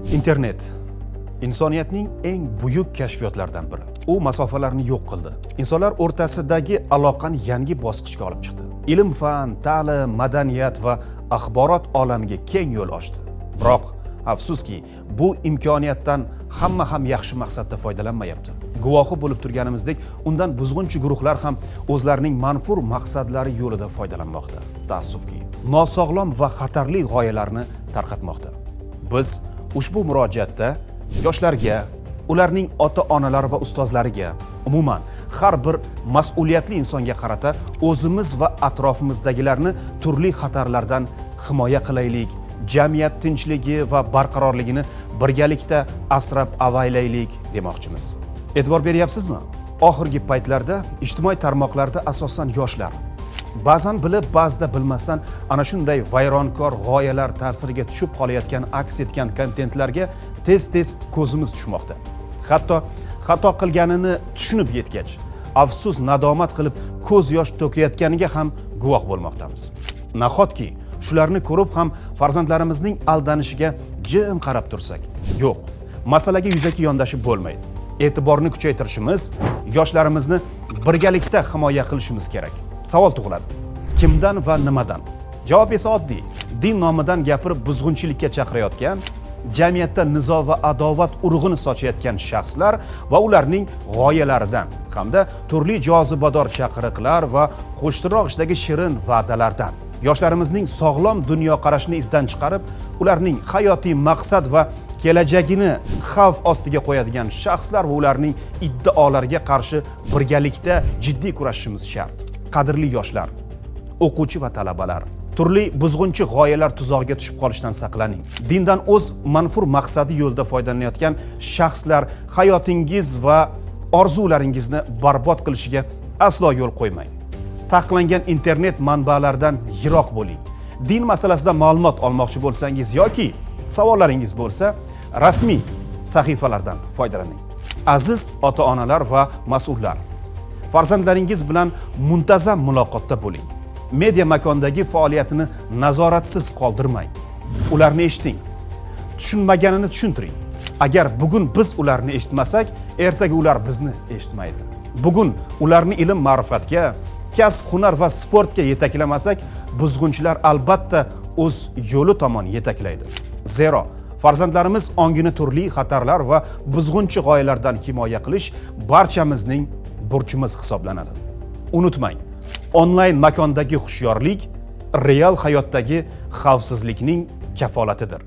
Internet insoniyatning eng buyuk kashfiyotlaridan biri. U masofalarni yo'q qildi. Insonlar o'rtasidagi aloqani yangi bosqichga olib chiqdi. Ilm, fan, ta'lim, madaniyat va axborot olamiga keng yo'l ochdi. Biroq afsuski, bu imkoniyatdan hamma ham yaxshi maqsadda foydalanmayapti. Guvohi bo'lib turganimizdek, undan buzg'unchi guruhlar ham o'zlarining manfur maqsadlari yo'lida foydalanmoqda. Taassufki, nosog'lom va xatarli g'oyalarni tarqatmoqda. Biz ushbu murojaatda yoshlarga, ularning ota-onalari va ustozlariga, umuman har bir mas'uliyatli insonga qarata o'zimiz va atrofimizdagilarni turli xatarlardan himoya qilaylik, jamiyat tinchligi va barqarorligini birgalikda asrab-avaylaylik demoqchimiz. E'tibor beryapsizmi? Oxirgi paytlarda ijtimoiy tarmoqlarda asosan yoshlar ba'zan bilib, ba'zida bilmasdan ana shunday vayronkor g'oyalar ta'siriga tushib qolayotgan aks etgan kontentlarga tez-tez ko'zimiz tushmoqda. Hatto xato qilganini tushunib yetgach, afsus nadomat qilib ko'z yosh to'kayotganiga ham guvoh bo'lmoqdamiz. Nahotki shularni ko'rib ham farzandlarimizning aldanishiga jim qarab tursak? Yo'q, masalaga yuzaki yondashib bo'lmaydi. E'tiborni kuchaytirishimiz, yoshlarimizni birgalikda himoya qilishimiz kerak. Savol tug'iladi. Kimdan va nimadan? Javob esa oddiy. Din nomidan gapirib buzg'unchilikka chaqirayotgan, jamiyatda nizo va adovat urug'ini sochayotgan shaxslar va ularning g'oyalaridan hamda turli jozibador chaqiriqlar va qo'shtiroq shirin va'dalardan. Yoshlarimizning sog'lom dunyoqarashini izdan chiqarib, ularning hayotiy maqsad va kelajagini xavf ostiga qo'yadigan shaxslar va ularning iddaolariga qarshi birgalikda jiddiy kurashishimiz shart. Qadrli yoshlar, o'quvchi va talabalar, turli buzg'unchi g'oyalar tuzog'iga tushib qolishdan saqlaning. Dindan o'z manfur maqsadi yo'lida foydalanayotgan shaxslar hayotingiz va orzularingizni barbod qilishiga aslo yo'l qo'ymang. Taqiqlangan internet manbalaridan yiroq bo'ling. Din masalasida ma'lumot olmoqchi bo'lsangiz yoki savollaringiz bo'lsa, rasmiy sahifalardan foydalaning. Aziz ota-onalar va mas'ullar, farzandlaringiz bilan muntazam muloqotda bo'ling. Media makondagi faoliyatini nazoratsiz qoldirmang. Ularni eshiting. Tushunmaganini tushuntiring. Agar bugun biz ularni eshitmasak, ertaga ular bizni eshitmaydi. Bugun ularni ilm, ma'rifatga, kasb, hunar va sportga yetaklamasak, buzg'unchilar albatta o'z yo'li tomon yetaklaydi. Zero farzandlarimiz ongini turli xatarlar va buzg'unchi g'oyalardan himoya qilish barchamizning burchimiz hisoblanadi. Unutmang, onlayn makondagi hushyorlik real hayotdagi xavfsizlikning kafolatidir.